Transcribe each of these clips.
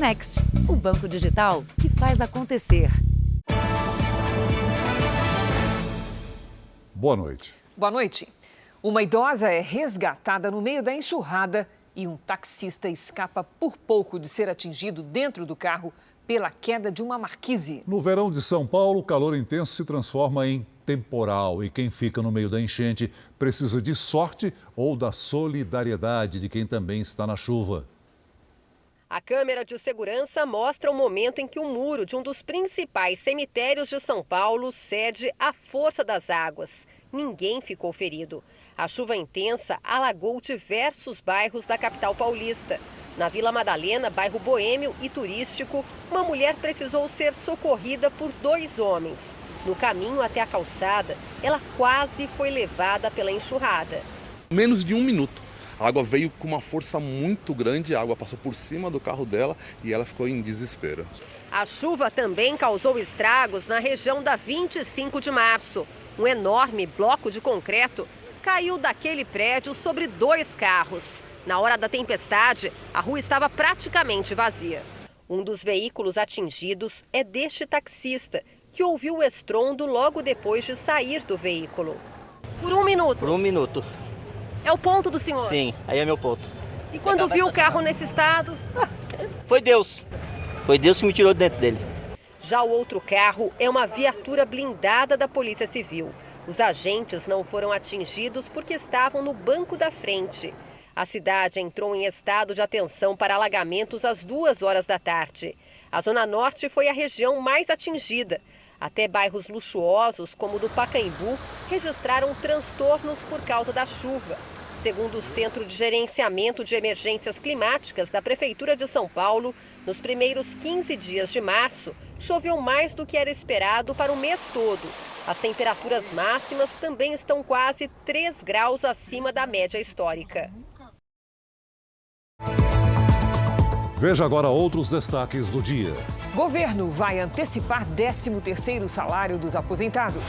Next, o banco digital que faz acontecer. Boa noite. Boa noite. Uma idosa é resgatada no meio da enxurrada e um taxista escapa por pouco de ser atingido dentro do carro pela queda de uma marquise. No verão de São Paulo, o calor intenso se transforma em temporal e quem fica no meio da enchente precisa de sorte ou da solidariedade de quem também está na chuva. A câmera de segurança mostra o momento em que o muro de um dos principais cemitérios de São Paulo cede à força das águas. Ninguém ficou ferido. A chuva intensa alagou diversos bairros da capital paulista. Na Vila Madalena, bairro boêmio e turístico, uma mulher precisou ser socorrida por 2 homens. No caminho até a calçada, ela quase foi levada pela enxurrada. Menos de 1 minuto. A água veio com uma força muito grande, a água passou por cima do carro dela e ela ficou em desespero. A chuva também causou estragos na região da 25 de março. Um enorme bloco de concreto caiu daquele prédio sobre 2 carros. Na hora da tempestade, a rua estava praticamente vazia. Um dos veículos atingidos é deste taxista, que ouviu o estrondo logo depois de sair do veículo. Por 1 minuto? Por 1 minuto. É o ponto do senhor? Sim, aí é meu ponto. E quando viu o carro nesse estado? Foi Deus. Foi Deus que me tirou de dentro dele. Já o outro carro é uma viatura blindada da Polícia Civil. Os agentes não foram atingidos porque estavam no banco da frente. A cidade entrou em estado de atenção para alagamentos às 2 horas da tarde. A Zona Norte foi a região mais atingida. Até bairros luxuosos, como o do Pacaembu, registraram transtornos por causa da chuva. Segundo o Centro de Gerenciamento de Emergências Climáticas da Prefeitura de São Paulo, nos primeiros 15 dias de março, choveu mais do que era esperado para o mês todo. As temperaturas máximas também estão quase 3 graus acima da média histórica. Veja agora outros destaques do dia. Governo vai antecipar 13º salário dos aposentados.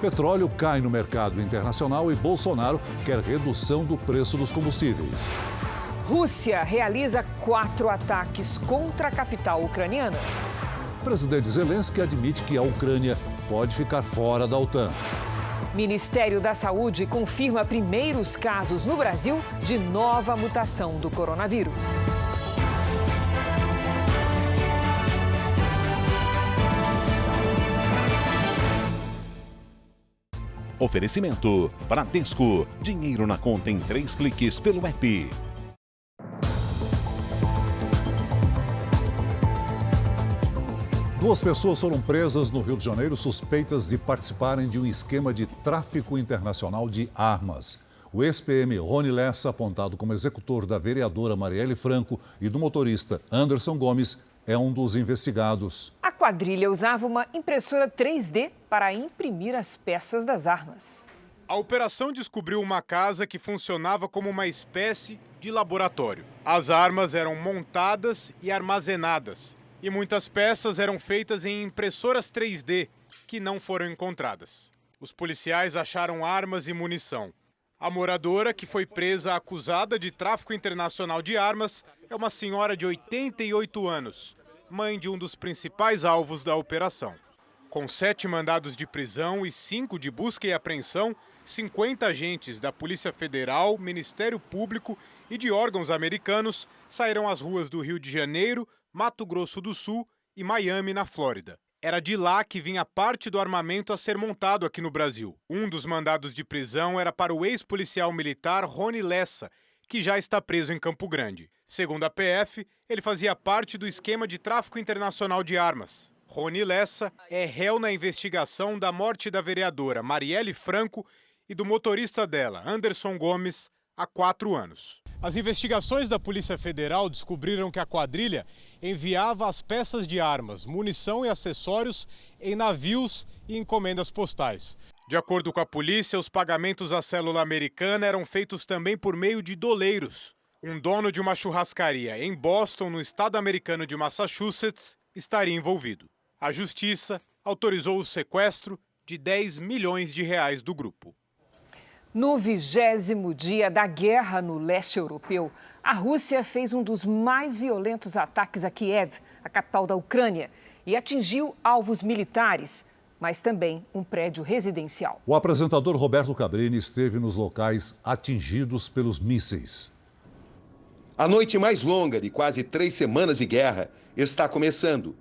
Petróleo cai no mercado internacional e Bolsonaro quer redução do preço dos combustíveis. Rússia realiza 4 ataques contra a capital ucraniana. Presidente Zelensky admite que a Ucrânia pode ficar fora da OTAN. Ministério da Saúde confirma primeiros casos no Brasil de nova mutação do coronavírus. Oferecimento: Bradesco. Dinheiro na conta em 3 cliques pelo app. Duas pessoas foram presas no Rio de Janeiro suspeitas de participarem de um esquema de tráfico internacional de armas. O ex-PM Rony Lessa, apontado como executor da vereadora Marielle Franco e do motorista Anderson Gomes, é um dos investigados. A quadrilha usava uma impressora 3D para imprimir as peças das armas. A operação descobriu uma casa que funcionava como uma espécie de laboratório. As armas eram montadas e armazenadas, e muitas peças eram feitas em impressoras 3D, que não foram encontradas. Os policiais acharam armas e munição. A moradora, que foi presa acusada de tráfico internacional de armas, é uma senhora de 88 anos, mãe de um dos principais alvos da operação. Com 7 mandados de prisão e 5 de busca e apreensão, 50 agentes da Polícia Federal, Ministério Público e de órgãos americanos saíram às ruas do Rio de Janeiro, Mato Grosso do Sul e Miami, na Flórida. Era de lá que vinha parte do armamento a ser montado aqui no Brasil. Um dos mandados de prisão era para o ex-policial militar Rony Lessa, que já está preso em Campo Grande. Segundo a PF, ele fazia parte do esquema de tráfico internacional de armas. Rony Lessa é réu na investigação da morte da vereadora Marielle Franco e do motorista dela, Anderson Gomes, há 4 anos. As investigações da Polícia Federal descobriram que a quadrilha enviava as peças de armas, munição e acessórios em navios e encomendas postais. De acordo com a polícia, os pagamentos à célula americana eram feitos também por meio de doleiros. Um dono de uma churrascaria em Boston, no estado americano de Massachusetts, estaria envolvido. A justiça autorizou o sequestro de 10 milhões de reais do grupo. No 20º dia da guerra no leste europeu, a Rússia fez um dos mais violentos ataques a Kiev, a capital da Ucrânia, e atingiu alvos militares, mas também um prédio residencial. O apresentador Roberto Cabrini esteve nos locais atingidos pelos mísseis. A noite mais longa de quase 3 semanas de guerra está começando.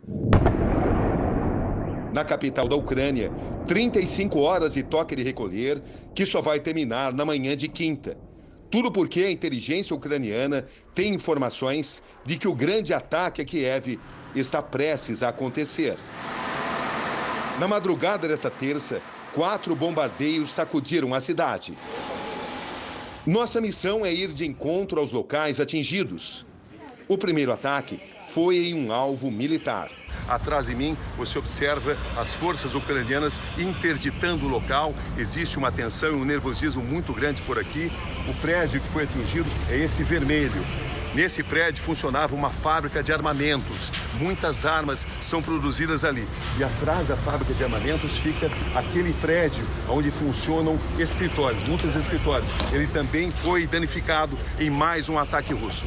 Na capital da Ucrânia, 35 horas de toque de recolher, que só vai terminar na manhã de quinta. Tudo porque a inteligência ucraniana tem informações de que o grande ataque a Kiev está prestes a acontecer. Na madrugada desta terça, 4 bombardeios sacudiram a cidade. Nossa missão é ir de encontro aos locais atingidos. O primeiro ataque foi em um alvo militar. Atrás de mim, você observa as forças ucranianas interditando o local. Existe uma tensão e um nervosismo muito grande por aqui. O prédio que foi atingido é esse vermelho. Nesse prédio funcionava uma fábrica de armamentos. Muitas armas são produzidas ali. E atrás da fábrica de armamentos fica aquele prédio onde funcionam escritórios, muitos escritórios. Ele também foi danificado em mais um ataque russo.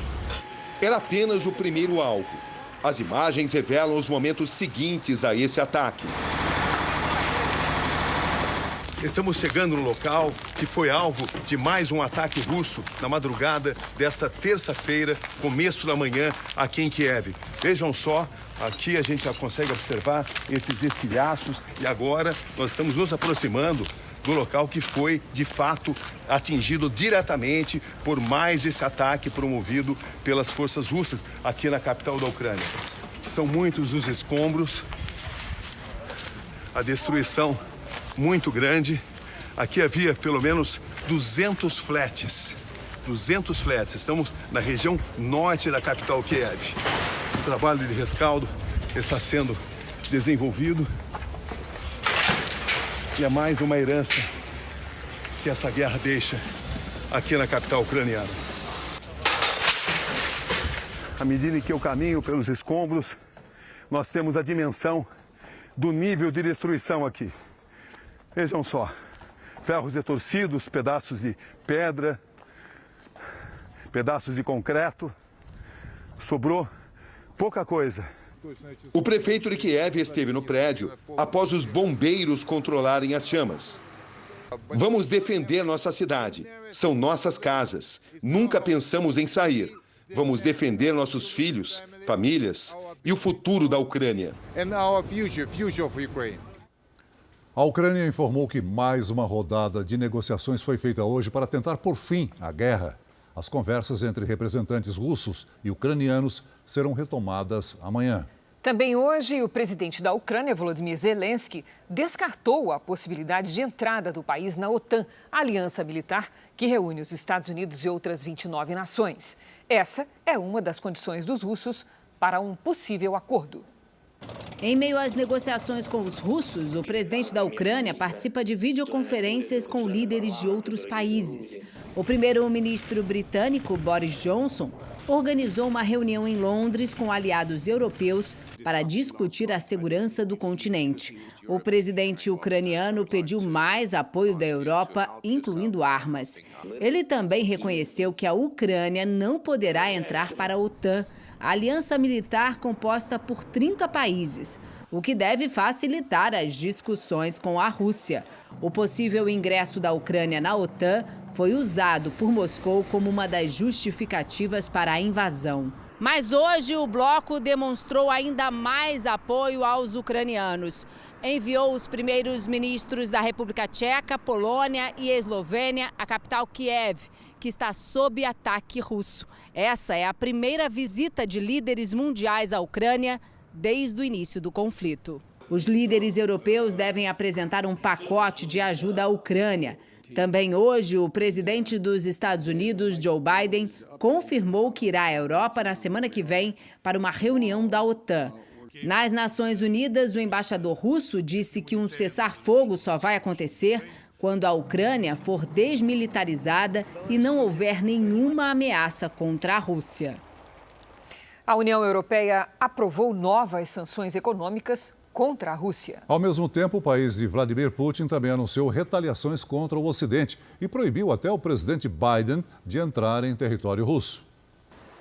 Era apenas o primeiro alvo. As imagens revelam os momentos seguintes a esse ataque. Estamos chegando no local que foi alvo de mais um ataque russo na madrugada desta terça-feira, começo da manhã, aqui em Kiev. Vejam só, aqui a gente já consegue observar esses estilhaços e agora nós estamos nos aproximando do local que foi, de fato, atingido diretamente por mais esse ataque promovido pelas forças russas aqui na capital da Ucrânia. São muitos os escombros, a destruição muito grande. Aqui havia pelo menos 200 flats. 200 flats. Estamos na região norte da capital Kiev. O trabalho de rescaldo está sendo desenvolvido. E é mais uma herança que essa guerra deixa aqui na capital ucraniana. À medida que eu caminho pelos escombros, nós temos a dimensão do nível de destruição aqui. Vejam só, ferros retorcidos, pedaços de pedra, pedaços de concreto. Sobrou pouca coisa. O prefeito de Kiev esteve no prédio após os bombeiros controlarem as chamas. Vamos defender nossa cidade. São nossas casas. Nunca pensamos em sair. Vamos defender nossos filhos, famílias e o futuro da Ucrânia. A Ucrânia informou que mais uma rodada de negociações foi feita hoje para tentar pôr fim à guerra. As conversas entre representantes russos e ucranianos serão retomadas amanhã. Também hoje, o presidente da Ucrânia, Volodymyr Zelensky, descartou a possibilidade de entrada do país na OTAN, a aliança militar que reúne os Estados Unidos e outras 29 nações. Essa é uma das condições dos russos para um possível acordo. Em meio às negociações com os russos, o presidente da Ucrânia participa de videoconferências com líderes de outros países. O primeiro-ministro britânico, Boris Johnson, organizou uma reunião em Londres com aliados europeus para discutir a segurança do continente. O presidente ucraniano pediu mais apoio da Europa, incluindo armas. Ele também reconheceu que a Ucrânia não poderá entrar para a OTAN, a aliança militar composta por 30 países, o que deve facilitar as discussões com a Rússia. O possível ingresso da Ucrânia na OTAN foi usado por Moscou como uma das justificativas para a invasão. Mas hoje o bloco demonstrou ainda mais apoio aos ucranianos. Enviou os primeiros ministros da República Tcheca, Polônia e Eslovênia à capital Kiev, que está sob ataque russo. Essa é a primeira visita de líderes mundiais à Ucrânia desde o início do conflito. Os líderes europeus devem apresentar um pacote de ajuda à Ucrânia. Também hoje, o presidente dos Estados Unidos, Joe Biden, confirmou que irá à Europa na semana que vem para uma reunião da OTAN. Nas Nações Unidas, o embaixador russo disse que um cessar-fogo só vai acontecer quando a Ucrânia for desmilitarizada e não houver nenhuma ameaça contra a Rússia. A União Europeia aprovou novas sanções econômicas contra a Rússia. Ao mesmo tempo, o país de Vladimir Putin também anunciou retaliações contra o Ocidente e proibiu até o presidente Biden de entrar em território russo.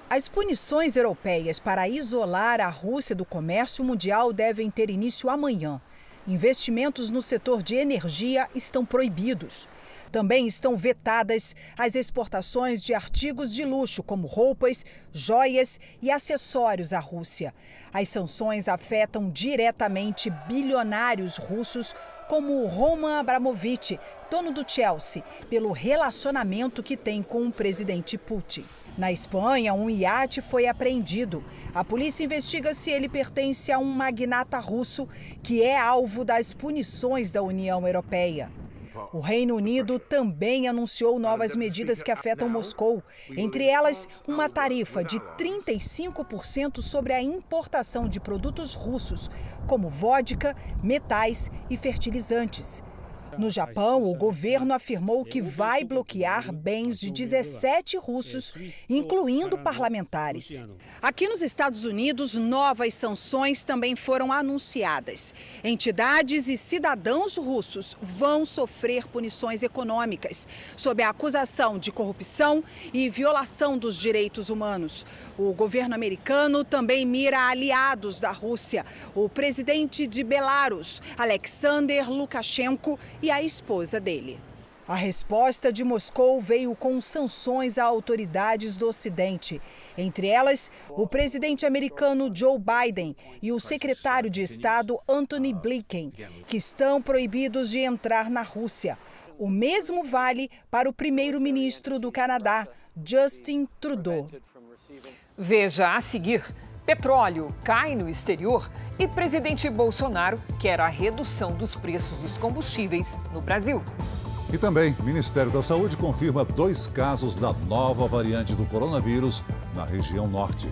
As punições europeias para isolar a Rússia do comércio mundial devem ter início amanhã. Investimentos no setor de energia estão proibidos. Também estão vetadas as exportações de artigos de luxo, como roupas, joias e acessórios à Rússia. As sanções afetam diretamente bilionários russos, como Roman Abramovich, dono do Chelsea, pelo relacionamento que tem com o presidente Putin. Na Espanha, um iate foi apreendido. A polícia investiga se ele pertence a um magnata russo que é alvo das punições da União Europeia. O Reino Unido também anunciou novas medidas que afetam Moscou, entre elas uma tarifa de 35% sobre a importação de produtos russos, como vodka, metais e fertilizantes. No Japão, o governo afirmou que vai bloquear bens de 17 russos, incluindo parlamentares. Aqui nos Estados Unidos, novas sanções também foram anunciadas. Entidades e cidadãos russos vão sofrer punições econômicas, sob a acusação de corrupção e violação dos direitos humanos. O governo americano também mira aliados da Rússia, o presidente de Belarus, Alexander Lukashenko, e a esposa dele. A resposta de Moscou veio com sanções a autoridades do Ocidente. Entre elas, o presidente americano Joe Biden e o secretário de Estado Antony Blinken, que estão proibidos de entrar na Rússia. O mesmo vale para o primeiro-ministro do Canadá, Justin Trudeau. Veja a seguir: petróleo cai no exterior e presidente Bolsonaro quer a redução dos preços dos combustíveis no Brasil. E também, o Ministério da Saúde confirma 2 casos da nova variante do coronavírus na região norte.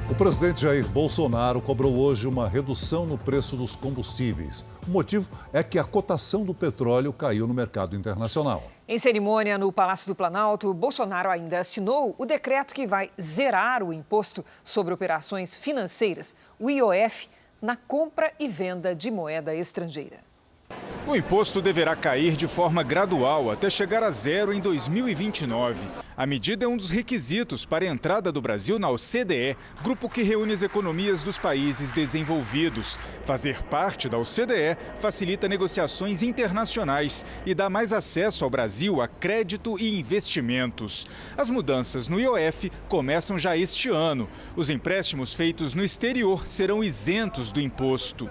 O presidente Jair Bolsonaro cobrou hoje uma redução no preço dos combustíveis. O motivo é que a cotação do petróleo caiu no mercado internacional. Em cerimônia no Palácio do Planalto, Bolsonaro ainda assinou o decreto que vai zerar o imposto sobre operações financeiras, o IOF, na compra e venda de moeda estrangeira. O imposto deverá cair de forma gradual até chegar a zero em 2029. A medida é um dos requisitos para a entrada do Brasil na OCDE, grupo que reúne as economias dos países desenvolvidos. Fazer parte da OCDE facilita negociações internacionais e dá mais acesso ao Brasil a crédito e investimentos. As mudanças no IOF começam já este ano. Os empréstimos feitos no exterior serão isentos do imposto.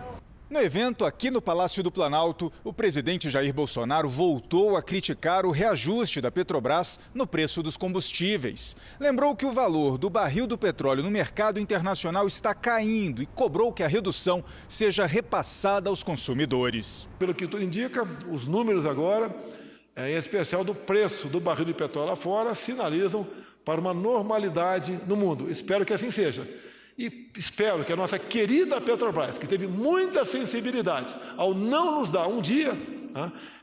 No evento aqui no Palácio do Planalto, o presidente Jair Bolsonaro voltou a criticar o reajuste da Petrobras no preço dos combustíveis. Lembrou que o valor do barril do petróleo no mercado internacional está caindo e cobrou que a redução seja repassada aos consumidores. Pelo que tudo indica, os números agora, em especial do preço do barril de petróleo lá fora, sinalizam para uma normalidade no mundo. Espero que assim seja. E espero que a nossa querida Petrobras, que teve muita sensibilidade ao não nos dar um dia,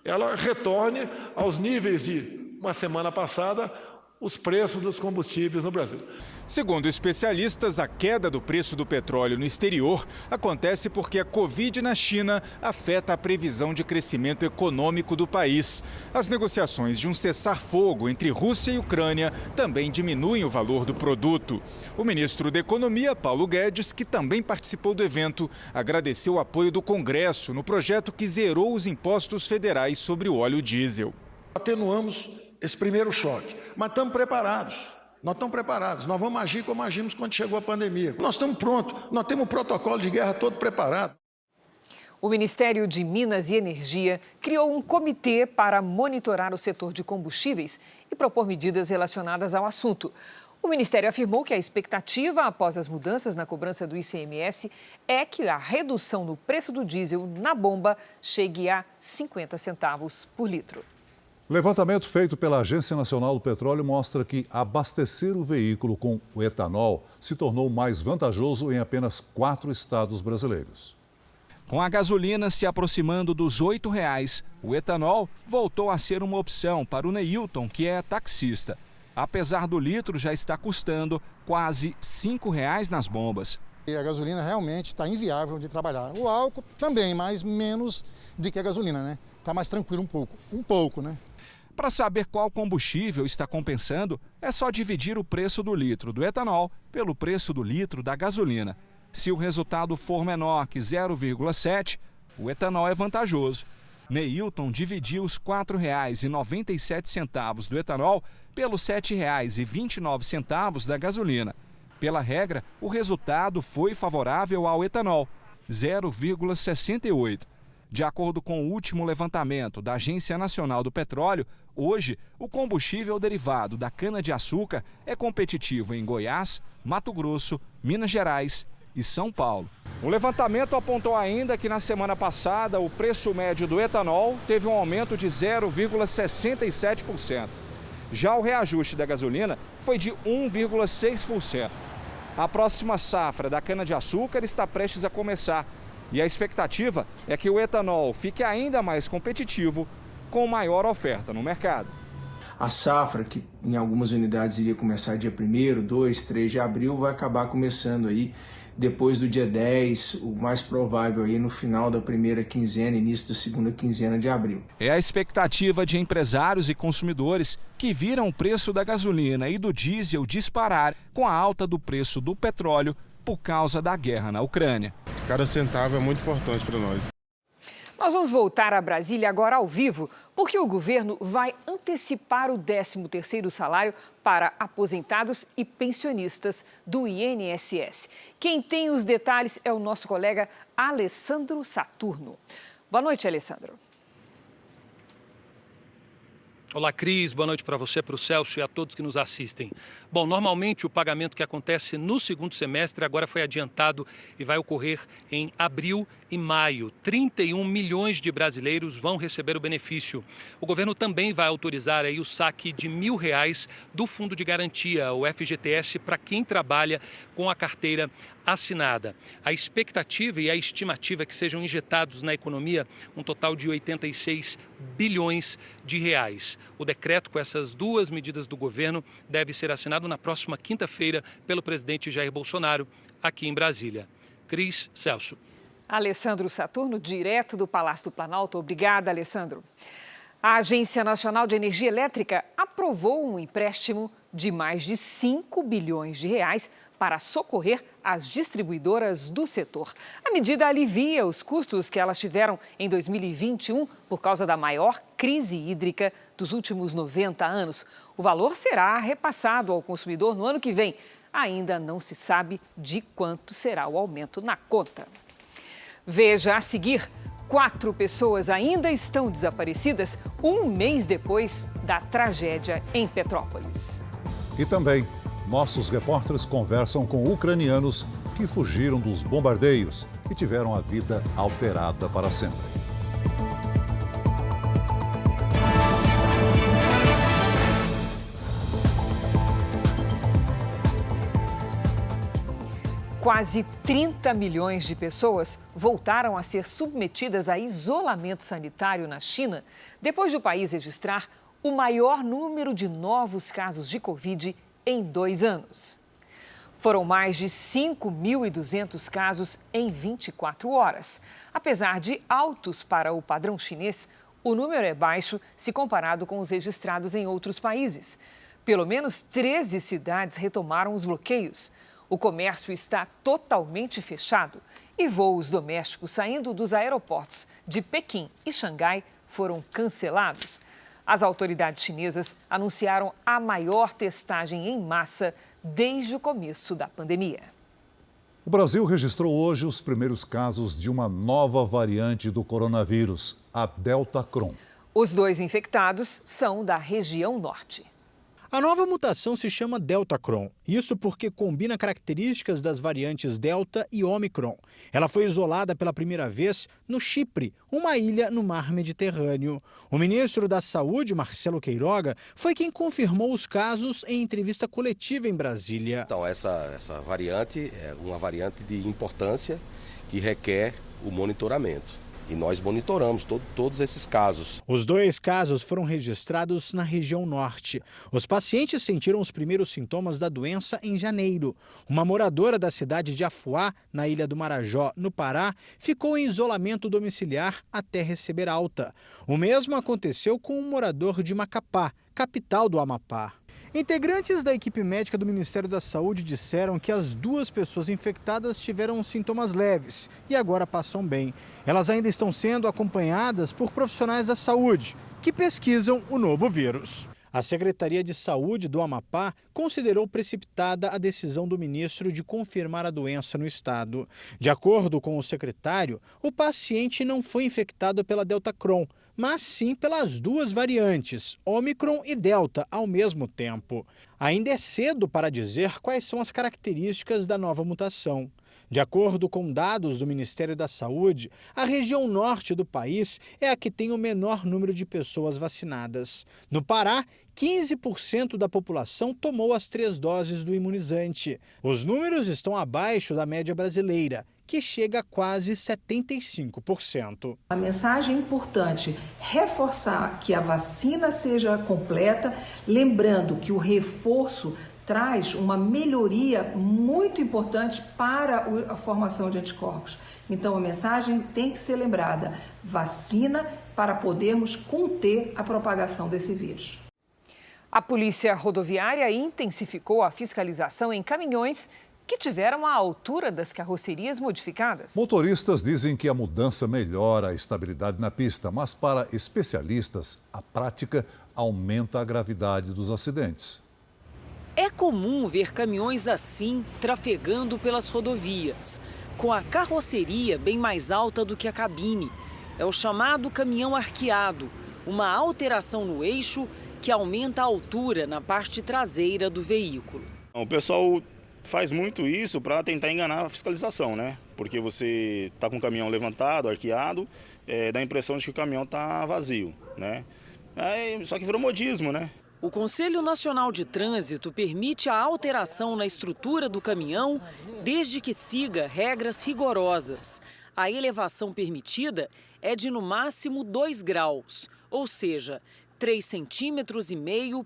ela retorne aos níveis de uma semana passada, os preços dos combustíveis no Brasil. Segundo especialistas, a queda do preço do petróleo no exterior acontece porque a Covid na China afeta a previsão de crescimento econômico do país. As negociações de um cessar-fogo entre Rússia e Ucrânia também diminuem o valor do produto. O ministro da Economia, Paulo Guedes, que também participou do evento, agradeceu o apoio do Congresso no projeto que zerou os impostos federais sobre o óleo diesel. Atenuamos esse primeiro choque, mas estamos preparados. Nós estamos preparados, nós vamos agir como agimos quando chegou a pandemia. Nós estamos prontos, nós temos o protocolo de guerra todo preparado. O Ministério de Minas e Energia criou um comitê para monitorar o setor de combustíveis e propor medidas relacionadas ao assunto. O Ministério afirmou que a expectativa após as mudanças na cobrança do ICMS é que a redução no preço do diesel na bomba chegue a 50 centavos por litro. Levantamento feito pela Agência Nacional do Petróleo mostra que abastecer o veículo com o etanol se tornou mais vantajoso em apenas 4 estados brasileiros. Com a gasolina se aproximando dos R$ 8,00, o etanol voltou a ser uma opção para o Neilton, que é taxista. Apesar do litro já estar custando quase R$ 5,00 nas bombas. E a gasolina realmente está inviável de trabalhar. O álcool também, mas menos do que a gasolina, né? Está mais tranquilo um pouco, né? Para saber qual combustível está compensando, é só dividir o preço do litro do etanol pelo preço do litro da gasolina. Se o resultado for menor que 0,7, o etanol é vantajoso. Neilton dividiu os R$ 4,97 do etanol pelos R$ 7,29 da gasolina. Pela regra, o resultado foi favorável ao etanol, 0,68. De acordo com o último levantamento da Agência Nacional do Petróleo, hoje o combustível derivado da cana-de-açúcar é competitivo em Goiás, Mato Grosso, Minas Gerais e São Paulo. O levantamento apontou ainda que na semana passada o preço médio do etanol teve um aumento de 0,67%. Já o reajuste da gasolina foi de 1,6%. A próxima safra da cana-de-açúcar está prestes a começar e a expectativa é que o etanol fique ainda mais competitivo com maior oferta no mercado. A safra, que em algumas unidades iria começar dia 1º, 2, 3 de abril, vai acabar começando aí depois do dia 10, o mais provável aí no final da primeira quinzena, início da segunda quinzena de abril. É a expectativa de empresários e consumidores que viram o preço da gasolina e do diesel disparar com a alta do preço do petróleo por causa da guerra na Ucrânia. Cada centavo é muito importante para nós. Nós vamos voltar a Brasília agora ao vivo, porque o governo vai antecipar o 13º salário para aposentados e pensionistas do INSS. Quem tem os detalhes é o nosso colega Alessandro Saturno. Boa noite, Alessandro. Olá, Cris. Boa noite para você, para o Celso e a todos que nos assistem. Bom, normalmente o pagamento que acontece no segundo semestre agora foi adiantado e vai ocorrer em abril e maio. 31 milhões de brasileiros vão receber o benefício. O governo também vai autorizar aí o saque de R$1.000 do Fundo de Garantia, o FGTS, para quem trabalha com a carteira assinada. A expectativa e a estimativa é que sejam injetados na economia um total de 86 bilhões de reais. O decreto com essas duas medidas do governo deve ser assinado na próxima quinta-feira pelo presidente Jair Bolsonaro, aqui em Brasília. Cris, Celso. Alessandro Saturno, direto do Palácio do Planalto. Obrigada, Alessandro. A Agência Nacional de Energia Elétrica aprovou um empréstimo de mais de 5 bilhões de reais para socorrer as distribuidoras do setor. A medida alivia os custos que elas tiveram em 2021 por causa da maior crise hídrica dos últimos 90 anos. O valor será repassado ao consumidor no ano que vem. Ainda não se sabe de quanto será o aumento na conta. Veja a seguir: 4 pessoas ainda estão desaparecidas um mês depois da tragédia em Petrópolis. E também, nossos repórteres conversam com ucranianos que fugiram dos bombardeios e tiveram a vida alterada para sempre. Quase 30 milhões de pessoas voltaram a ser submetidas a isolamento sanitário na China, depois do país registrar o maior número de novos casos de Covid em 2 anos. Foram mais de 5.200 casos em 24 horas. Apesar de altos para o padrão chinês, o número é baixo se comparado com os registrados em outros países. Pelo menos 13 cidades retomaram os bloqueios. O comércio está totalmente fechado e voos domésticos saindo dos aeroportos de Pequim e Xangai foram cancelados. As autoridades chinesas anunciaram a maior testagem em massa desde o começo da pandemia. O Brasil registrou hoje os primeiros casos de uma nova variante do coronavírus, a Delta Cron. Os 2 infectados são da região norte. A nova mutação se chama Delta Cron, isso porque combina características das variantes Delta e Omicron. Ela foi isolada pela primeira vez no Chipre, uma ilha no mar Mediterrâneo. O ministro da Saúde, Marcelo Queiroga, foi quem confirmou os casos em entrevista coletiva em Brasília. Então, essa variante é uma variante de importância que requer o monitoramento. E nós monitoramos todos esses casos. Os 2 casos foram registrados na região norte. Os pacientes sentiram os primeiros sintomas da doença em janeiro. Uma moradora da cidade de Afuá, na Ilha do Marajó, no Pará, ficou em isolamento domiciliar até receber alta. O mesmo aconteceu com um morador de Macapá, capital do Amapá. Integrantes da equipe médica do Ministério da Saúde disseram que as 2 pessoas infectadas tiveram sintomas leves e agora passam bem. Elas ainda estão sendo acompanhadas por profissionais da saúde, que pesquisam o novo vírus. A Secretaria de Saúde do Amapá considerou precipitada a decisão do ministro de confirmar a doença no estado. De acordo com o secretário, o paciente não foi infectado pela Deltacron, mas sim pelas 2 variantes, Ômicron e Delta, ao mesmo tempo. Ainda é cedo para dizer quais são as características da nova mutação. De acordo com dados do Ministério da Saúde, a região norte do país é a que tem o menor número de pessoas vacinadas. No Pará, 15% da população tomou as 3 doses do imunizante. Os números estão abaixo da média brasileira, que chega a quase 75%. A mensagem é importante, reforçar que a vacina seja completa, lembrando que o reforço traz uma melhoria muito importante para a formação de anticorpos. Então, a mensagem tem que ser lembrada: vacina para podermos conter a propagação desse vírus. A Polícia Rodoviária intensificou a fiscalização em caminhões que tiveram a altura das carrocerias modificadas. Motoristas dizem que a mudança melhora a estabilidade na pista, mas para especialistas, a prática aumenta a gravidade dos acidentes. É comum ver caminhões assim trafegando pelas rodovias, com a carroceria bem mais alta do que a cabine. É o chamado caminhão arqueado, uma alteração no eixo que aumenta a altura na parte traseira do veículo. O pessoal faz muito isso para tentar enganar a fiscalização, né? Porque você está com o caminhão levantado, arqueado, dá a impressão de que o caminhão está vazio, né? Só que virou modismo, né? O Conselho Nacional de Trânsito permite a alteração na estrutura do caminhão desde que siga regras rigorosas. A elevação permitida é de no máximo 2 graus, ou seja, 3,5 centímetros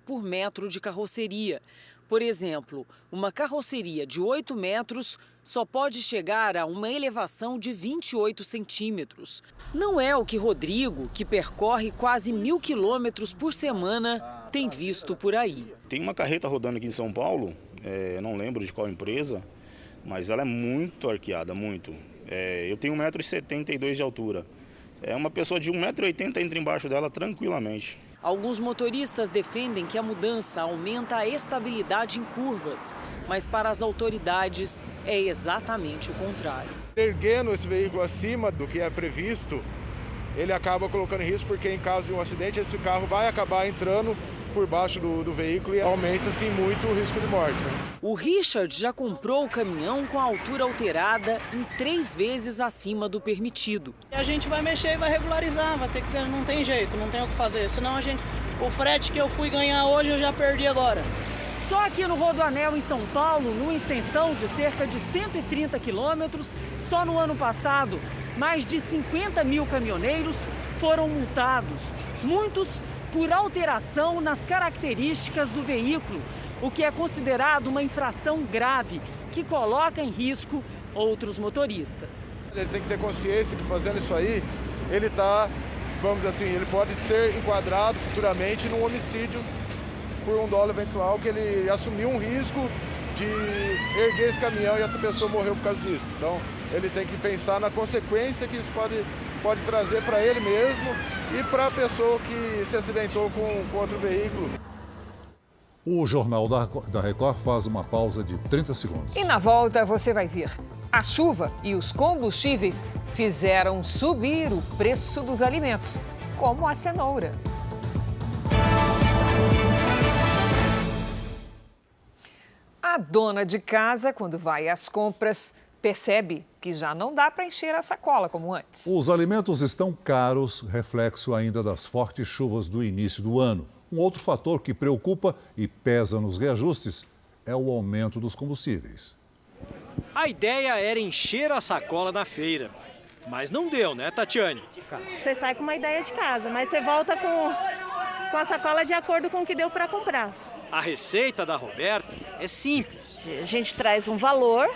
por metro de carroceria. Por exemplo, uma carroceria de 8 metros só pode chegar a uma elevação de 28 centímetros. Não é o que Rodrigo, que percorre quase 1.000 quilômetros por semana, tem visto por aí. Tem uma carreta rodando aqui em São Paulo, não lembro de qual empresa, mas ela é muito arqueada, muito. Eu tenho 1,72 m de altura. Uma pessoa de 1,80 m entra embaixo dela tranquilamente. Alguns motoristas defendem que a mudança aumenta a estabilidade em curvas, mas para as autoridades é exatamente o contrário. Erguendo esse veículo acima do que é previsto, ele acaba colocando em risco, porque em caso de um acidente esse carro vai acabar entrando por baixo do veículo e aumenta-se muito o risco de morte. O Richard já comprou o caminhão com a altura alterada em 3 vezes acima do permitido. A gente vai mexer e vai regularizar, não tem jeito, não tem o que fazer. Senão o frete que eu fui ganhar hoje eu já perdi agora. Só aqui no Rodoanel, em São Paulo, numa extensão de cerca de 130 quilômetros, só no ano passado, mais de 50 mil caminhoneiros foram multados. Muitos por alteração nas características do veículo, o que é considerado uma infração grave que coloca em risco outros motoristas. Ele tem que ter consciência que fazendo isso aí, ele está, vamos dizer assim, ele pode ser enquadrado futuramente num homicídio por um dolo eventual, que ele assumiu um risco de erguer esse caminhão e essa pessoa morreu por causa disso. Então, ele tem que pensar na consequência que isso pode trazer para ele mesmo e para a pessoa que se acidentou com outro veículo. O Jornal da Record faz uma pausa de 30 segundos. E na volta você vai ver. A chuva e os combustíveis fizeram subir o preço dos alimentos, como a cenoura. A dona de casa, quando vai às compras, percebe que já não dá para encher a sacola como antes. Os alimentos estão caros, reflexo ainda das fortes chuvas do início do ano. Um outro fator que preocupa e pesa nos reajustes é o aumento dos combustíveis. A ideia era encher a sacola na feira. Mas não deu, né, Tatiane? Você sai com uma ideia de casa, mas você volta com a sacola de acordo com o que deu para comprar. A receita da Roberta é simples. A gente traz um valor,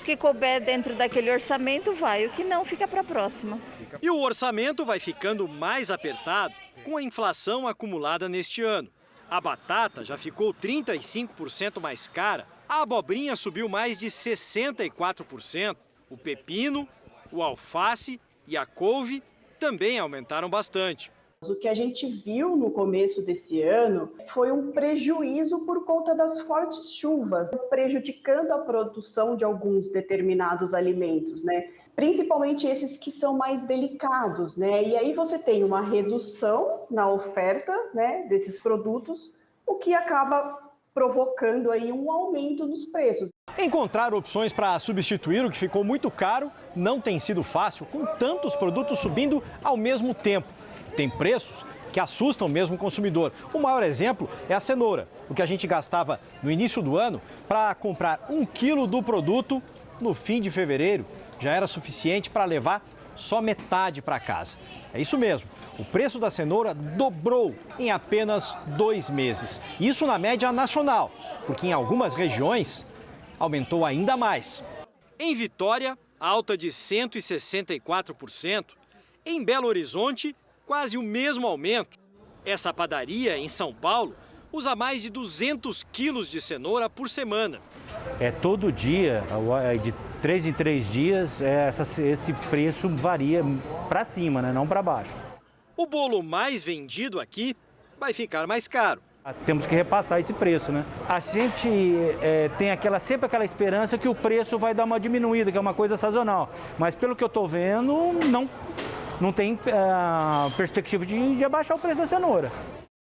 que couber dentro daquele orçamento vai, o que não fica para a próxima. E o orçamento vai ficando mais apertado com a inflação acumulada neste ano. A batata já ficou 35% mais cara, a abobrinha subiu mais de 64%, o pepino, o alface e a couve também aumentaram bastante. O que a gente viu no começo desse ano foi um prejuízo por conta das fortes chuvas, prejudicando a produção de alguns determinados alimentos, né? Principalmente esses que são mais delicados, né? E aí você tem uma redução na oferta, né, desses produtos, o que acaba provocando aí um aumento nos preços. Encontrar opções para substituir o que ficou muito caro não tem sido fácil, com tantos produtos subindo ao mesmo tempo. Tem preços que assustam mesmo o consumidor. O maior exemplo é a cenoura. O que a gente gastava no início do ano para comprar 1 quilo do produto, no fim de fevereiro, já era suficiente para levar só metade para casa. É isso mesmo, o preço da cenoura dobrou em apenas 2 meses. Isso na média nacional, porque em algumas regiões aumentou ainda mais. Em Vitória, alta de 164%. Em Belo Horizonte, quase o mesmo aumento. Essa padaria, em São Paulo, usa mais de 200 quilos de cenoura por semana. Todo dia, de 3 em 3 dias, esse preço varia para cima, né? Não para baixo. O bolo mais vendido aqui vai ficar mais caro. Temos que repassar esse preço, né? A gente tem sempre aquela esperança que o preço vai dar uma diminuída, que é uma coisa sazonal. Mas pelo que eu estou vendo, não tem perspectiva de abaixar o preço da cenoura.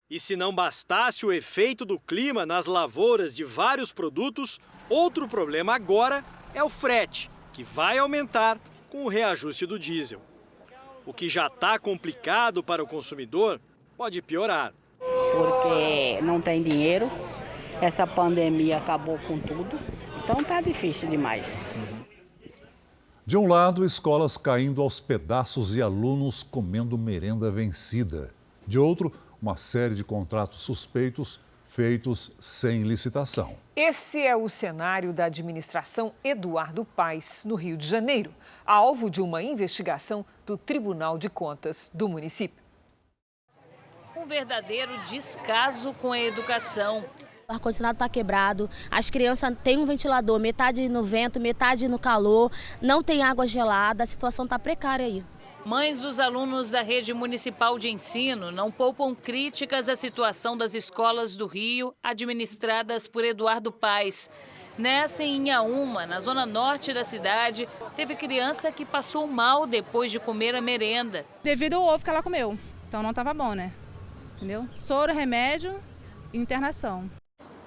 E se não bastasse o efeito do clima nas lavouras de vários produtos, outro problema agora é o frete, que vai aumentar com o reajuste do diesel. O que já está complicado para o consumidor pode piorar. Porque não tem dinheiro, essa pandemia acabou com tudo, então está difícil demais. De um lado, escolas caindo aos pedaços e alunos comendo merenda vencida. De outro, uma série de contratos suspeitos feitos sem licitação. Esse é o cenário da administração Eduardo Paes, no Rio de Janeiro, alvo de uma investigação do Tribunal de Contas do município. Um verdadeiro descaso com a educação. O ar-condicionado está quebrado, as crianças têm um ventilador, metade no vento, metade no calor, não tem água gelada, a situação está precária aí. Mães dos alunos da rede municipal de ensino não poupam críticas à situação das escolas do Rio, administradas por Eduardo Paes. Nessa, em Inhaúma, na zona norte da cidade, teve criança que passou mal depois de comer a merenda. Devido ao ovo que ela comeu, então não estava bom, né? Entendeu? Soro, remédio e internação.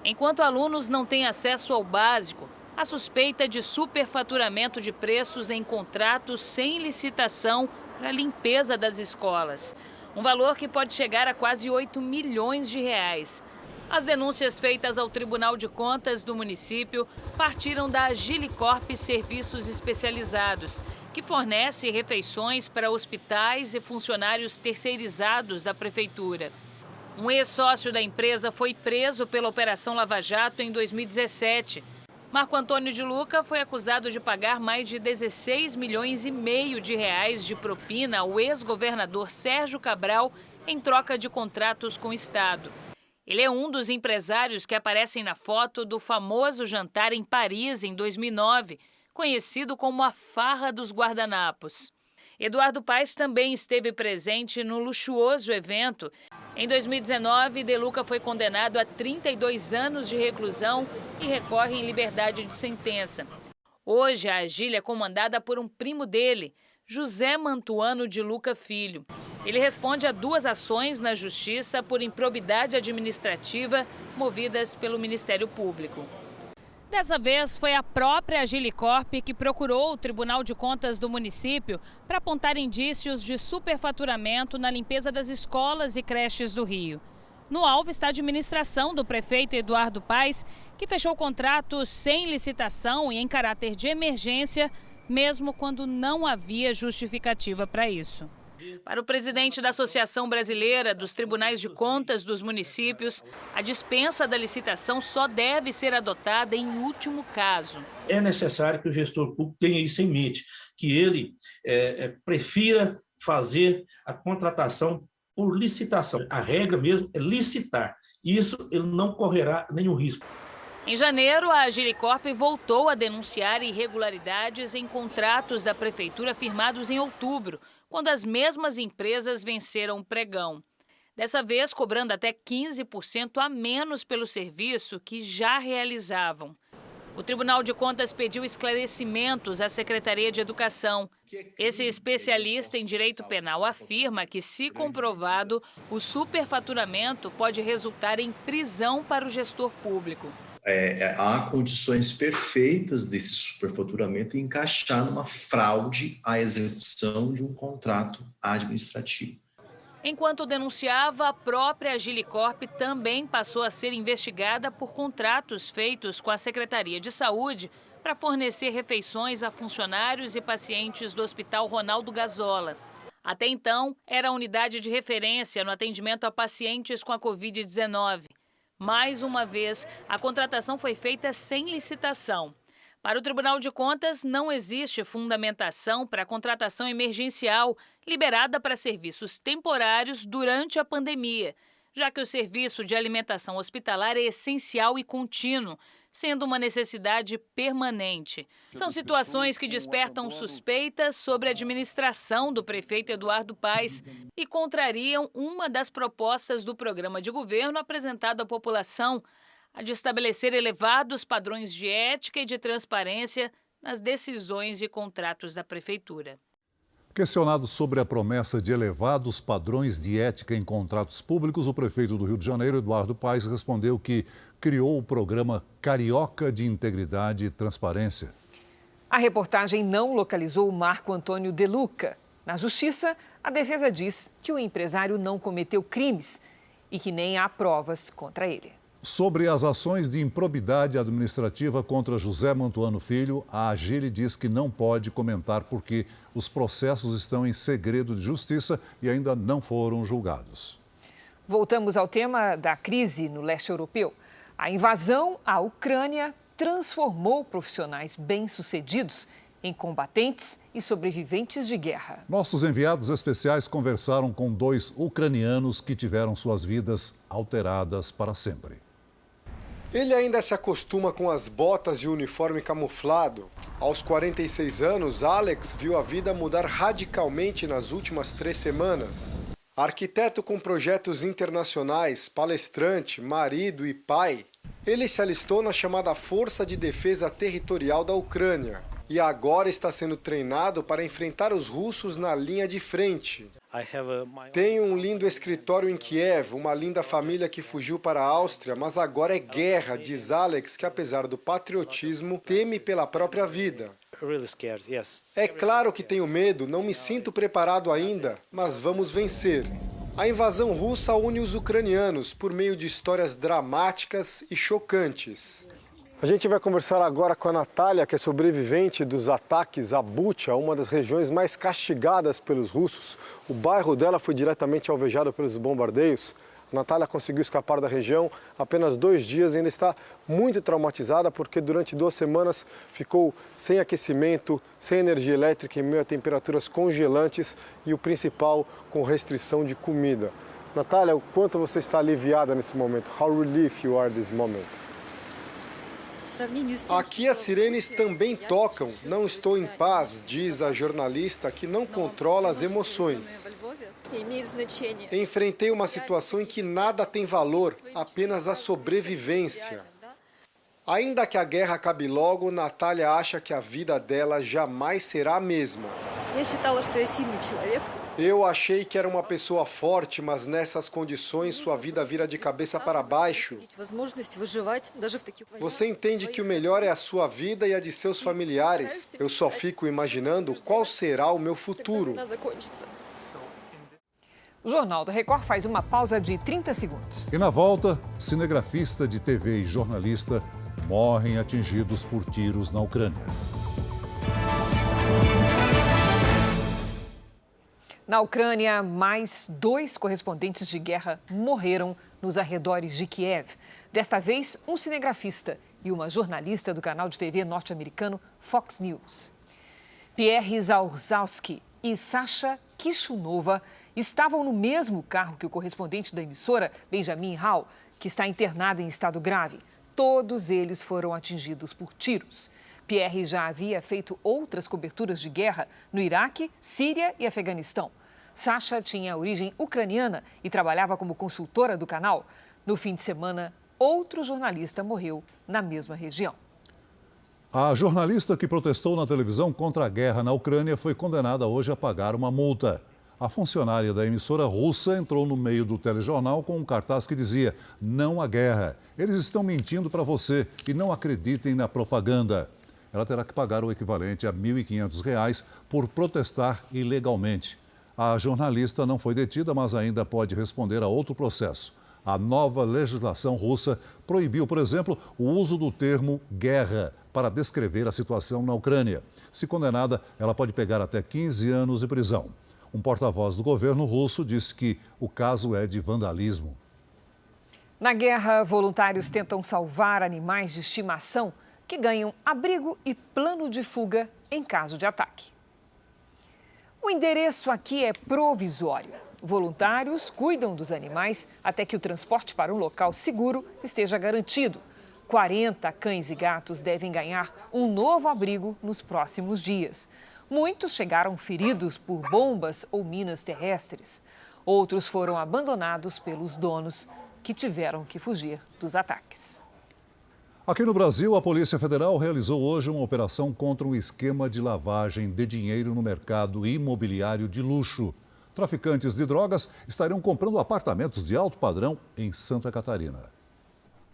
Enquanto alunos não têm acesso ao básico, a suspeita de superfaturamento de preços em contratos sem licitação para a limpeza das escolas. Um valor que pode chegar a quase 8 milhões de reais. As denúncias feitas ao Tribunal de Contas do município partiram da Agilicorp Serviços Especializados, que fornece refeições para hospitais e funcionários terceirizados da prefeitura. Um ex-sócio da empresa foi preso pela Operação Lava Jato em 2017. Marco Antônio de Luca foi acusado de pagar mais de 16 milhões e meio de reais de propina ao ex-governador Sérgio Cabral em troca de contratos com o Estado. Ele é um dos empresários que aparecem na foto do famoso jantar em Paris em 2009, conhecido como a Farra dos Guardanapos. Eduardo Paes também esteve presente no luxuoso evento. Em 2019, De Luca foi condenado a 32 anos de reclusão e recorre em liberdade de sentença. Hoje, a Agília é comandada por um primo dele, José Mantuano de Luca Filho. Ele responde a 2 ações na Justiça por improbidade administrativa movidas pelo Ministério Público. Dessa vez, foi a própria Agilicorp que procurou o Tribunal de Contas do município para apontar indícios de superfaturamento na limpeza das escolas e creches do Rio. No alvo está a administração do prefeito Eduardo Paes, que fechou contratos sem licitação e em caráter de emergência mesmo quando não havia justificativa para isso. Para o presidente da Associação Brasileira dos Tribunais de Contas dos Municípios, a dispensa da licitação só deve ser adotada em último caso. É necessário que o gestor público tenha isso em mente, que ele prefira fazer a contratação por licitação. A regra mesmo é licitar. Isso ele não correrá nenhum risco. Em janeiro, a Agilicorp voltou a denunciar irregularidades em contratos da prefeitura firmados em outubro, quando as mesmas empresas venceram o pregão. Dessa vez, cobrando até 15% a menos pelo serviço que já realizavam. O Tribunal de Contas pediu esclarecimentos à Secretaria de Educação. Esse especialista em direito penal afirma que, se comprovado, o superfaturamento pode resultar em prisão para o gestor público. Há condições perfeitas desse superfaturamento encaixar numa fraude à execução de um contrato administrativo. Enquanto denunciava, a própria Agilicorp também passou a ser investigada por contratos feitos com a Secretaria de Saúde para fornecer refeições a funcionários e pacientes do Hospital Ronaldo Gazola. Até então, era a unidade de referência no atendimento a pacientes com a Covid-19. Mais uma vez, a contratação foi feita sem licitação. Para o Tribunal de Contas, não existe fundamentação para a contratação emergencial liberada para serviços temporários durante a pandemia, já que o serviço de alimentação hospitalar é essencial e contínuo, sendo uma necessidade permanente. São situações que despertam suspeitas sobre a administração do prefeito Eduardo Paes e contrariam uma das propostas do programa de governo apresentado à população, a de estabelecer elevados padrões de ética e de transparência nas decisões e contratos da prefeitura. Questionado sobre a promessa de elevados padrões de ética em contratos públicos, o prefeito do Rio de Janeiro, Eduardo Paes, respondeu que criou o programa Carioca de Integridade e Transparência. A reportagem não localizou Marco Antônio De Luca. Na Justiça, a defesa diz que o empresário não cometeu crimes e que nem há provas contra ele. Sobre as ações de improbidade administrativa contra José Mantuano Filho, a Agile diz que não pode comentar porque os processos estão em segredo de justiça e ainda não foram julgados. Voltamos ao tema da crise no leste europeu. A invasão à Ucrânia transformou profissionais bem-sucedidos em combatentes e sobreviventes de guerra. Nossos enviados especiais conversaram com 2 ucranianos que tiveram suas vidas alteradas para sempre. Ele ainda se acostuma com as botas e o uniforme camuflado. Aos 46 anos, Alex viu a vida mudar radicalmente nas últimas 3 semanas. Arquiteto com projetos internacionais, palestrante, marido e pai, ele se alistou na chamada Força de Defesa Territorial da Ucrânia e agora está sendo treinado para enfrentar os russos na linha de frente. Tenho um lindo escritório em Kiev, uma linda família que fugiu para a Áustria, mas agora é guerra, diz Alex, que apesar do patriotismo, teme pela própria vida. É claro que tenho medo, não me sinto preparado ainda, mas vamos vencer. A invasão russa une os ucranianos por meio de histórias dramáticas e chocantes. A gente vai conversar agora com a Natália, que é sobrevivente dos ataques a Bucha, uma das regiões mais castigadas pelos russos. O bairro dela foi diretamente alvejado pelos bombardeios. A Natália conseguiu escapar da região apenas 2 dias e ainda está muito traumatizada porque durante 2 semanas ficou sem aquecimento, sem energia elétrica, em meio a temperaturas congelantes e o principal, com restrição de comida. Natália, o quanto você está aliviada nesse momento? How relief you are this moment? Aqui as sirenes também tocam. Não estou em paz, diz a jornalista que não controla as emoções. Enfrentei uma situação em que nada tem valor, apenas a sobrevivência. Ainda que a guerra acabe logo, Natália acha que a vida dela jamais será a mesma. Eu achei que era uma pessoa forte, mas nessas condições sua vida vira de cabeça para baixo. Você entende que o melhor é a sua vida e a de seus familiares. Eu só fico imaginando qual será o meu futuro. O Jornal da Record faz uma pausa de 30 segundos. E na volta, cinegrafista de TV e jornalista morrem atingidos por tiros na Ucrânia. Na Ucrânia, mais 2 correspondentes de guerra morreram nos arredores de Kiev. Desta vez, um cinegrafista e uma jornalista do canal de TV norte-americano Fox News. Pierre Zaurzowski e Sasha Kishunova estavam no mesmo carro que o correspondente da emissora, Benjamin Hall, que está internado em estado grave. Todos eles foram atingidos por tiros. Pierre já havia feito outras coberturas de guerra no Iraque, Síria e Afeganistão. Sasha tinha origem ucraniana e trabalhava como consultora do canal. No fim de semana, outro jornalista morreu na mesma região. A jornalista que protestou na televisão contra a guerra na Ucrânia foi condenada hoje a pagar uma multa. A funcionária da emissora russa entrou no meio do telejornal com um cartaz que dizia: "Não há guerra. Eles estão mentindo para você e não acreditem na propaganda." Ela terá que pagar o equivalente a R$ 1.500 por protestar ilegalmente. A jornalista não foi detida, mas ainda pode responder a outro processo. A nova legislação russa proibiu, por exemplo, o uso do termo guerra para descrever a situação na Ucrânia. Se condenada, ela pode pegar até 15 anos de prisão. Um porta-voz do governo russo disse que o caso é de vandalismo. Na guerra, voluntários tentam salvar animais de estimação que ganham abrigo e plano de fuga em caso de ataque. O endereço aqui é provisório. Voluntários cuidam dos animais até que o transporte para um local seguro esteja garantido. 40 cães e gatos devem ganhar um novo abrigo nos próximos dias. Muitos chegaram feridos por bombas ou minas terrestres. Outros foram abandonados pelos donos, que tiveram que fugir dos ataques. Aqui no Brasil, a Polícia Federal realizou hoje uma operação contra um esquema de lavagem de dinheiro no mercado imobiliário de luxo. Traficantes de drogas estariam comprando apartamentos de alto padrão em Santa Catarina.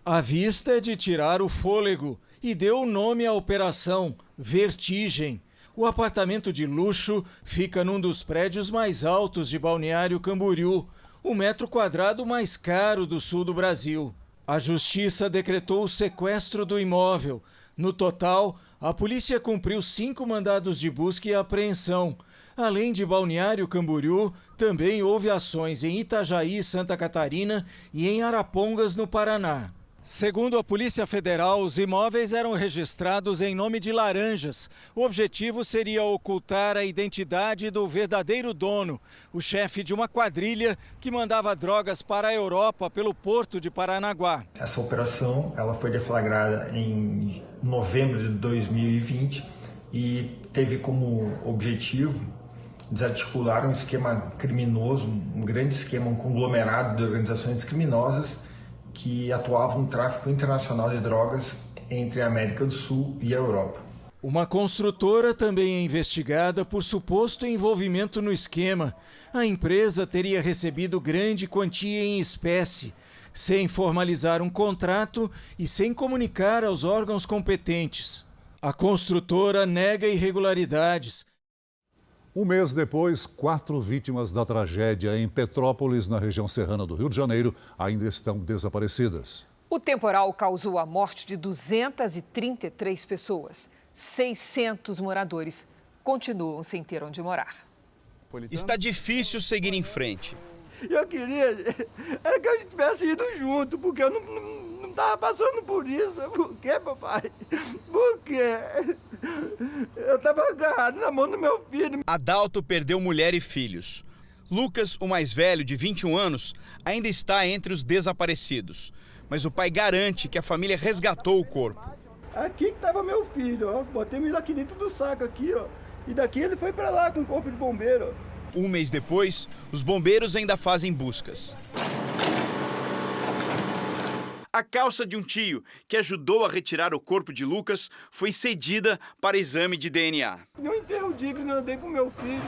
A vista é de tirar o fôlego e deu o nome à operação Vertigem. O apartamento de luxo fica num dos prédios mais altos de Balneário Camboriú, o metro quadrado mais caro do sul do Brasil. A Justiça decretou o sequestro do imóvel. No total, a polícia cumpriu 5 mandados de busca e apreensão. Além de Balneário Camboriú, também houve ações em Itajaí, Santa Catarina e em Arapongas, no Paraná. Segundo a Polícia Federal, os imóveis eram registrados em nome de laranjas. O objetivo seria ocultar a identidade do verdadeiro dono, o chefe de uma quadrilha que mandava drogas para a Europa pelo porto de Paranaguá. Essa operação ela foi deflagrada em novembro de 2020 e teve como objetivo desarticular um esquema criminoso, um grande esquema, um conglomerado de organizações criminosas que atuavam no tráfico internacional de drogas entre a América do Sul e a Europa. Uma construtora também é investigada por suposto envolvimento no esquema. A empresa teria recebido grande quantia em espécie, sem formalizar um contrato e sem comunicar aos órgãos competentes. A construtora nega irregularidades. Um mês depois, 4 vítimas da tragédia em Petrópolis, na região serrana do Rio de Janeiro, ainda estão desaparecidas. O temporal causou a morte de 233 pessoas. 600 moradores continuam sem ter onde morar. Está difícil seguir em frente. Eu queria era que a gente tivesse ido junto, porque eu não estava passando por isso. Por quê, papai? Por quê? Eu estava agarrado na mão do meu filho. Adalto perdeu mulher e filhos. Lucas, o mais velho, de 21 anos, ainda está entre os desaparecidos. Mas o pai garante que a família resgatou o corpo. Aqui que estava meu filho, ó. Botei ele aqui dentro do saco aqui, ó. E daqui ele foi para lá com o corpo de bombeiro, ó. Um mês depois, os bombeiros ainda fazem buscas. A calça de um tio que ajudou a retirar o corpo de Lucas foi cedida para exame de DNA. Nenhum enterro digno eu dei pro meu filho.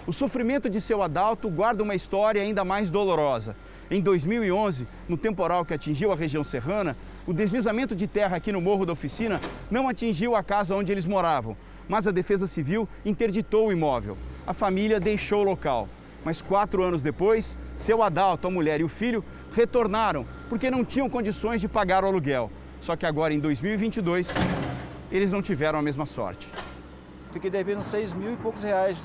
O sofrimento de seu Adalto guarda uma história ainda mais dolorosa. Em 2011, no temporal que atingiu a região serrana, o deslizamento de terra aqui no Morro da Oficina não atingiu a casa onde eles moravam, mas a Defesa Civil interditou o imóvel. A família deixou o local, mas 4 anos depois, seu Adalto, a mulher e o filho retornaram porque não tinham condições de pagar o aluguel. Só que agora, em 2022, eles não tiveram a mesma sorte. Fiquei devendo 6 mil e poucos reais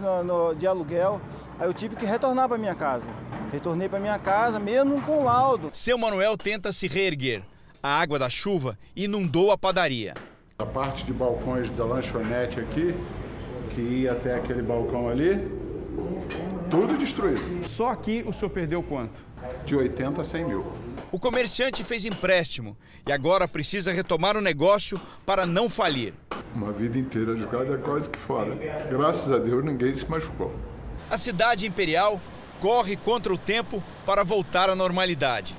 de aluguel Aí eu tive que retornar para minha casa. Retornei para minha casa mesmo com laudo. Seu Manuel tenta se reerguer. A água da chuva inundou a padaria. A parte de balcões da lanchonete aqui, que ia até aquele balcão ali, tudo destruído. Só aqui o senhor perdeu quanto? De 80 a 100 mil. O comerciante fez empréstimo e agora precisa retomar o negócio para não falir. Uma vida inteira jogada quase que fora. Graças a Deus ninguém se machucou. A cidade imperial corre contra o tempo para voltar à normalidade.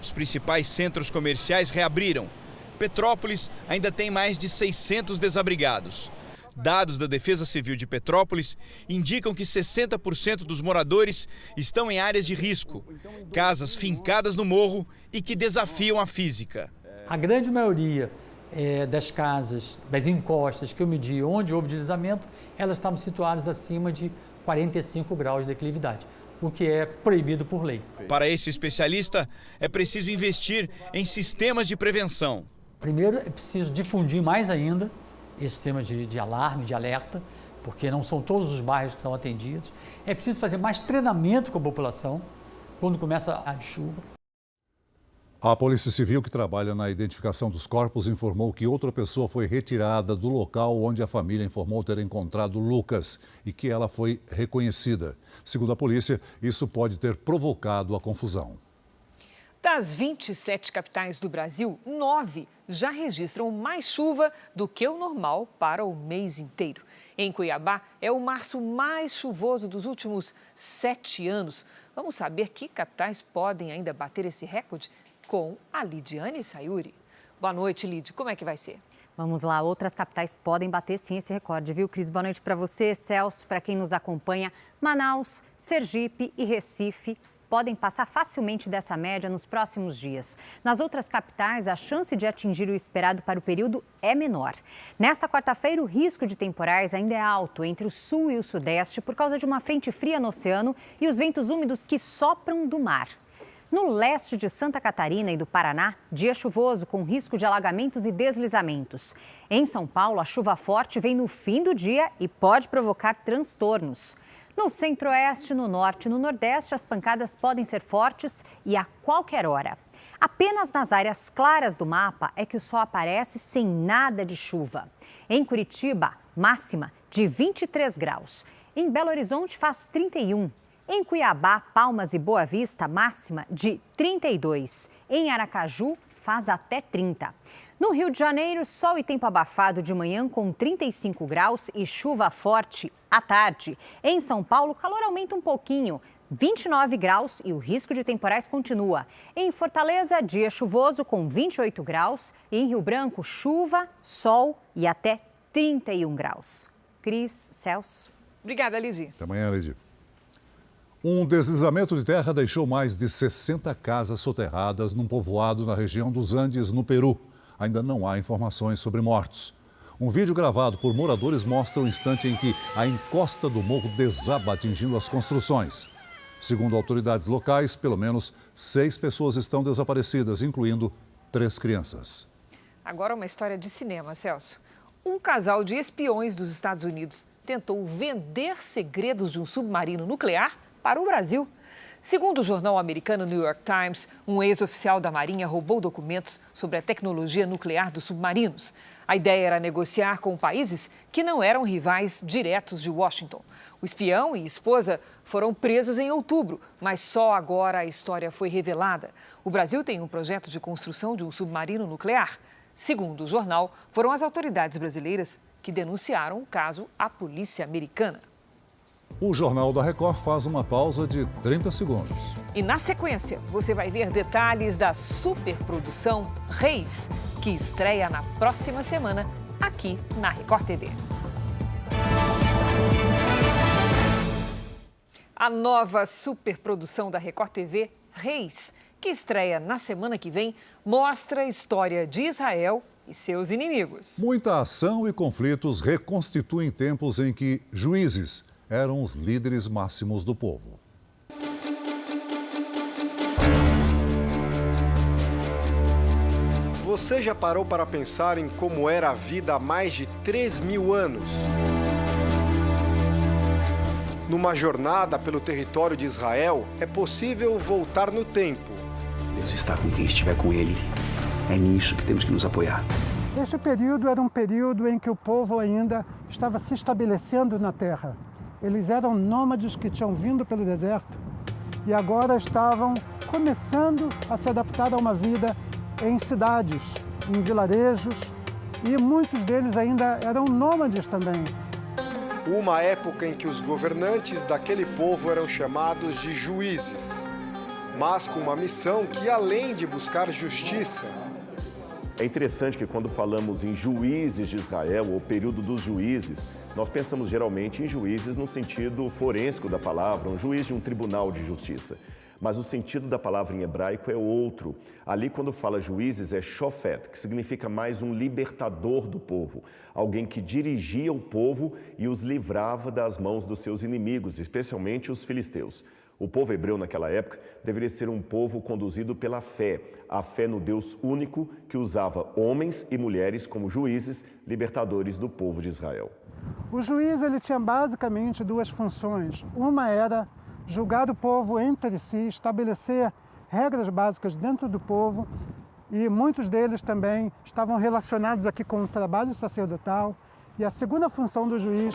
Os principais centros comerciais reabriram. Petrópolis ainda tem mais de 600 desabrigados. Dados da Defesa Civil de Petrópolis indicam que 60% dos moradores estão em áreas de risco, casas fincadas no morro e que desafiam a física. A grande maioria das casas, das encostas que eu medi onde houve deslizamento, elas estavam situadas acima de 45 graus de declividade, o que é proibido por lei. Para esse especialista, é preciso investir em sistemas de prevenção. Primeiro, é preciso difundir mais ainda esse sistema de alarme, de alerta, porque não são todos os bairros que são atendidos. É preciso fazer mais treinamento com a população quando começa a chuva. A Polícia Civil, que trabalha na identificação dos corpos, informou que outra pessoa foi retirada do local onde a família informou ter encontrado Lucas e que ela foi reconhecida. Segundo a polícia, isso pode ter provocado a confusão. Das 27 capitais do Brasil, 9 já registram mais chuva do que o normal para o mês inteiro. Em Cuiabá, é o março mais chuvoso dos últimos 7 anos. Vamos saber que capitais podem ainda bater esse recorde? Com a Lidiane Sayuri. Boa noite, Lid. Como é que vai ser? Vamos lá, outras capitais podem bater sim esse recorde, viu, Cris? Boa noite para você, Celso, para quem nos acompanha. Manaus, Sergipe e Recife podem passar facilmente dessa média nos próximos dias. Nas outras capitais, a chance de atingir o esperado para o período é menor. Nesta quarta-feira, o risco de temporais ainda é alto entre o sul e o sudeste por causa de uma frente fria no oceano e os ventos úmidos que sopram do mar. No leste de Santa Catarina e do Paraná, dia chuvoso com risco de alagamentos e deslizamentos. Em São Paulo, a chuva forte vem no fim do dia e pode provocar transtornos. No centro-oeste, no norte e no nordeste, as pancadas podem ser fortes e a qualquer hora. Apenas nas áreas claras do mapa é que o sol aparece sem nada de chuva. Em Curitiba, máxima de 23 graus. Em Belo Horizonte, faz 31. Em Cuiabá, Palmas e Boa Vista, máxima de 32. Em Aracaju, faz até 30. No Rio de Janeiro, sol e tempo abafado de manhã com 35 graus e chuva forte à tarde. Em São Paulo, calor aumenta um pouquinho, 29 graus e o risco de temporais continua. Em Fortaleza, dia chuvoso com 28 graus. E em Rio Branco, chuva, sol e até 31 graus. Cris, Celso. Obrigada, Lidy. Até amanhã, Lidy. Um deslizamento de terra deixou mais de 60 casas soterradas num povoado na região dos Andes, no Peru. Ainda não há informações sobre mortos. Um vídeo gravado por moradores mostra o instante em que a encosta do morro desaba, atingindo as construções. Segundo autoridades locais, pelo menos 6 pessoas estão desaparecidas, incluindo 3 crianças. Agora uma história de cinema, Celso. Um casal de espiões dos Estados Unidos tentou vender segredos de um submarino nuclear para o Brasil. Segundo o jornal americano New York Times, um ex-oficial da Marinha roubou documentos sobre a tecnologia nuclear dos submarinos. A ideia era negociar com países que não eram rivais diretos de Washington. O espião e esposa foram presos em outubro, mas só agora a história foi revelada. O Brasil tem um projeto de construção de um submarino nuclear. Segundo o jornal, foram as autoridades brasileiras que denunciaram o caso à polícia americana. O Jornal da Record faz uma pausa de 30 segundos. E na sequência, você vai ver detalhes da superprodução Reis, que estreia na próxima semana aqui na Record TV. A nova superprodução da Record TV, Reis, que estreia na semana que vem, mostra a história de Israel e seus inimigos. Muita ação e conflitos reconstituem tempos em que juízes eram os líderes máximos do povo. Você já parou para pensar em como era a vida há mais de 3.000 anos? Numa jornada pelo território de Israel, é possível voltar no tempo. Deus está com quem estiver com Ele. É nisso que temos que nos apoiar. Este período era um período em que o povo ainda estava se estabelecendo na terra. Eles eram nômades que tinham vindo pelo deserto e agora estavam começando a se adaptar a uma vida em cidades, em vilarejos, e muitos deles ainda eram nômades também. Uma época em que os governantes daquele povo eram chamados de juízes, mas com uma missão que, além de buscar justiça... É interessante que quando falamos em juízes de Israel, ou período dos juízes, nós pensamos geralmente em juízes no sentido forênsico da palavra, um juiz de um tribunal de justiça. Mas o sentido da palavra em hebraico é outro. Ali, quando fala juízes, é shofet, que significa mais um libertador do povo. Alguém que dirigia o povo e os livrava das mãos dos seus inimigos, especialmente os filisteus. O povo hebreu naquela época deveria ser um povo conduzido pela fé, a fé no Deus único que usava homens e mulheres como juízes, libertadores do povo de Israel. O juiz ele tinha basicamente duas funções. Uma era julgar o povo entre si, estabelecer regras básicas dentro do povo, e muitos deles também estavam relacionados aqui com o trabalho sacerdotal. E a segunda função do juiz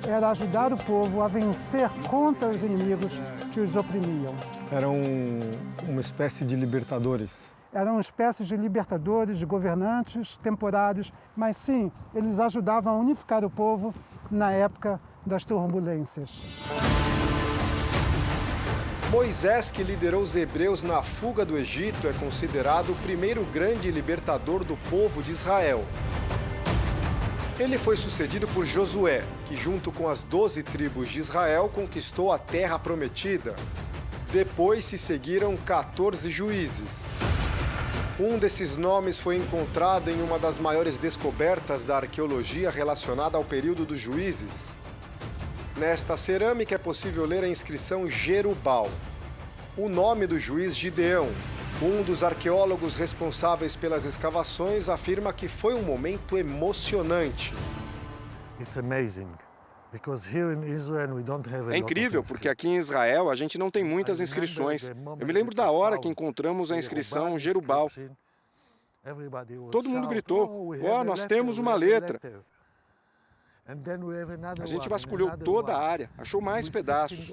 era ajudar o povo a vencer contra os inimigos que os oprimiam. Eram uma espécie de libertadores. Eram espécies de libertadores, de governantes temporários, mas sim, eles ajudavam a unificar o povo na época das turbulências. Moisés, que liderou os hebreus na fuga do Egito, é considerado o primeiro grande libertador do povo de Israel. Ele foi sucedido por Josué, que junto com as 12 tribos de Israel conquistou a terra prometida. Depois se seguiram 14 juízes. Um desses nomes foi encontrado em uma das maiores descobertas da arqueologia relacionada ao período dos juízes. Nesta cerâmica é possível ler a inscrição Jerubal, o nome do juiz Gideão. Um dos arqueólogos responsáveis pelas escavações afirma que foi um momento emocionante. É incrível, porque aqui em Israel a gente não tem muitas inscrições. Eu me lembro da hora que encontramos a inscrição Jerubal. Todo mundo gritou, nós temos uma letra. A gente vasculhou toda a área, achou mais pedaços.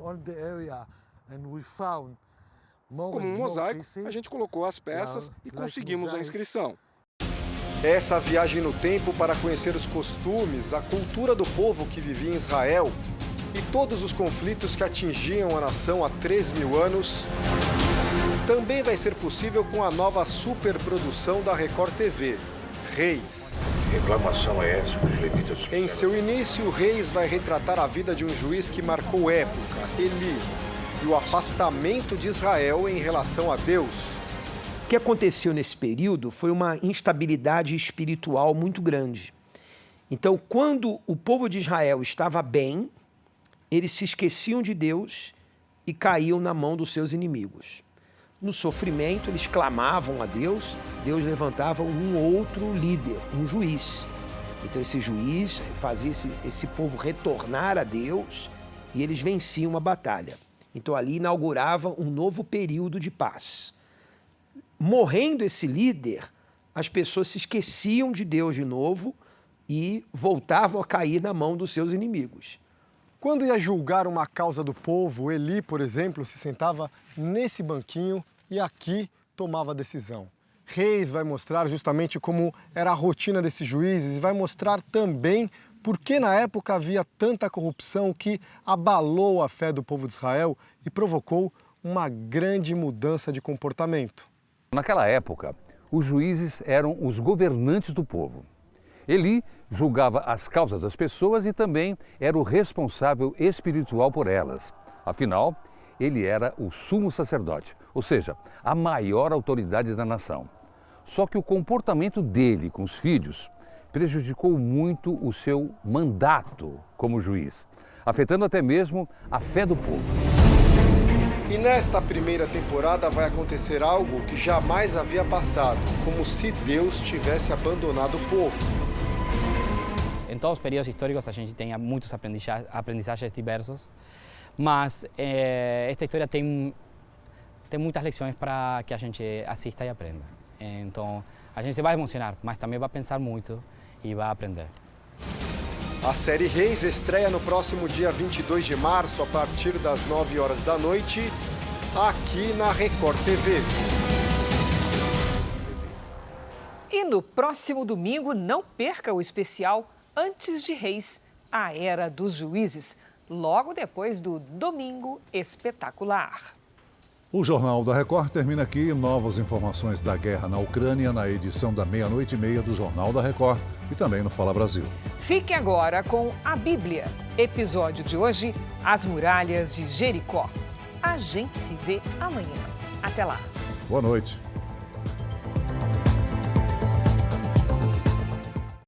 Como um mosaico, a gente colocou as peças e conseguimos a inscrição. Essa viagem no tempo para conhecer os costumes, a cultura do povo que vivia em Israel e todos os conflitos que atingiam a nação há 3.000 anos, também vai ser possível com a nova superprodução da Record TV, Reis. Reclamação é essa dos levitas? Em seu início, Reis vai retratar a vida de um juiz que marcou época, Eli, e o afastamento de Israel em relação a Deus. O que aconteceu nesse período foi uma instabilidade espiritual muito grande. Então, quando o povo de Israel estava bem, eles se esqueciam de Deus e caíam na mão dos seus inimigos. No sofrimento, eles clamavam a Deus, Deus levantava um outro líder, um juiz. Então esse juiz fazia esse povo retornar a Deus e eles venciam a batalha. Então ali inaugurava um novo período de paz. Morrendo esse líder, as pessoas se esqueciam de Deus de novo e voltavam a cair na mão dos seus inimigos. Quando ia julgar uma causa do povo, Eli, por exemplo, se sentava nesse banquinho e aqui tomava a decisão. Reis vai mostrar justamente como era a rotina desses juízes e vai mostrar também por que na época havia tanta corrupção que abalou a fé do povo de Israel e provocou uma grande mudança de comportamento. Naquela época, os juízes eram os governantes do povo. Eli julgava as causas das pessoas e também era o responsável espiritual por elas. Afinal, ele era o sumo sacerdote, ou seja, a maior autoridade da nação. Só que o comportamento dele com os filhos prejudicou muito o seu mandato como juiz, afetando até mesmo a fé do povo. E nesta primeira temporada vai acontecer algo que jamais havia passado, como se Deus tivesse abandonado o povo. Em todos os períodos históricos a gente tem muitos aprendizagens diversos, Mas esta história tem muitas lições para que a gente assista e aprenda. Então, a gente se vai emocionar, mas também vai pensar muito e vai aprender. A série Reis estreia no próximo dia 22 de março, a partir das 9 horas da noite, aqui na Record TV. E no próximo domingo, não perca o especial Antes de Reis, a Era dos Juízes, logo depois do Domingo Espetacular. O Jornal da Record termina aqui. Novas informações da guerra na Ucrânia na edição da 00:30 do Jornal da Record e também no Fala Brasil. Fique agora com a Bíblia. Episódio de hoje, As Muralhas de Jericó. A gente se vê amanhã. Até lá. Boa noite.